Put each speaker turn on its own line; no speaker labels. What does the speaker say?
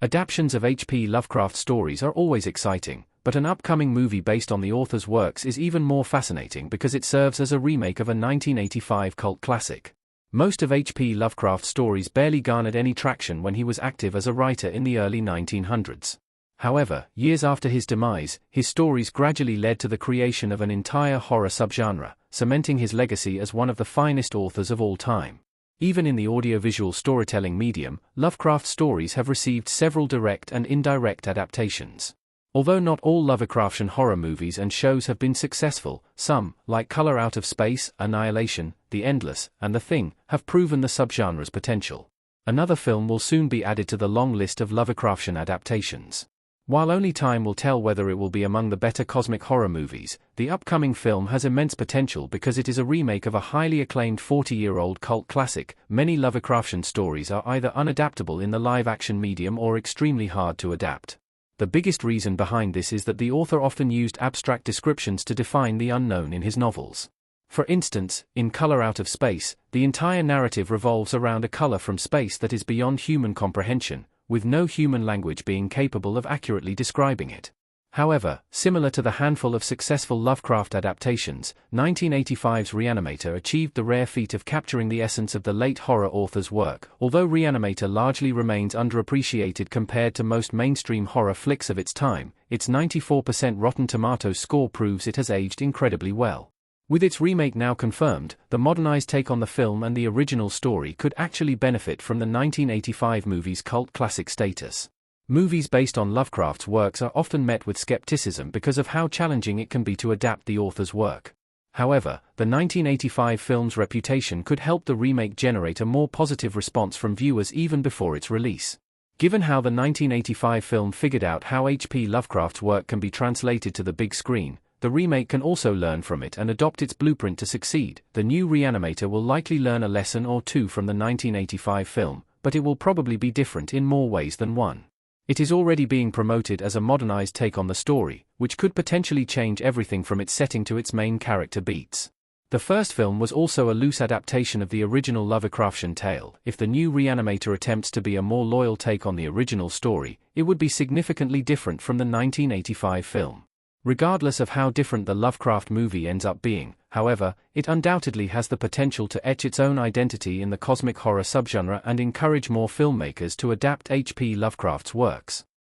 Adaptions of H.P. Lovecraft stories are always exciting, but an upcoming movie based on the author's works is even more fascinating because it serves as a remake of a 1985 cult classic. Most of H.P. Lovecraft's stories barely garnered any traction when he was active as a writer in the early 1900s. However, years after his demise, his stories gradually led to the creation of an entire horror subgenre, cementing his legacy as one of the finest authors of all time. Even in the audiovisual storytelling medium, Lovecraft's stories have received several direct and indirect adaptations. Although not all Lovecraftian horror movies and shows have been successful, some, like Color Out of Space, Annihilation, The Endless, and The Thing, have proven the subgenre's potential. Another film will soon be added to the long list of Lovecraftian adaptations. While only time will tell whether it will be among the better cosmic horror movies, the upcoming film has immense potential because it is a remake of a highly acclaimed 40-year-old cult classic. Many Lovecraftian stories are either unadaptable in the live-action medium or extremely hard to adapt. The biggest reason behind this is that the author often used abstract descriptions to define the unknown in his novels. For instance, in Color Out of Space, the entire narrative revolves around a color from space that is beyond human comprehension, with no human language being capable of accurately describing it. However, similar to the handful of successful Lovecraft adaptations, 1985's Reanimator achieved the rare feat of capturing the essence of the late horror author's work. Although Reanimator largely remains underappreciated compared to most mainstream horror flicks of its time, its 94% Rotten Tomatoes score proves it has aged incredibly well. With its remake now confirmed, the modernized take on the film and the original story could actually benefit from the 1985 movie's cult classic status. Movies based on Lovecraft's works are often met with skepticism because of how challenging it can be to adapt the author's work. However, the 1985 film's reputation could help the remake generate a more positive response from viewers even before its release. Given how the 1985 film figured out how H.P. Lovecraft's work can be translated to the big screen, the remake can also learn from it and adopt its blueprint to succeed. The new Reanimator will likely learn a lesson or two from the 1985 film, but it will probably be different in more ways than one. It is already being promoted as a modernized take on the story, which could potentially change everything from its setting to its main character beats. The first film was also a loose adaptation of the original Lovecraftian tale. If the new Reanimator attempts to be a more loyal take on the original story, it would be significantly different from the 1985 film. Regardless of how different the Lovecraft movie ends up being, however, it undoubtedly has the potential to etch its own identity in the cosmic horror subgenre and encourage more filmmakers to adapt H.P. Lovecraft's works.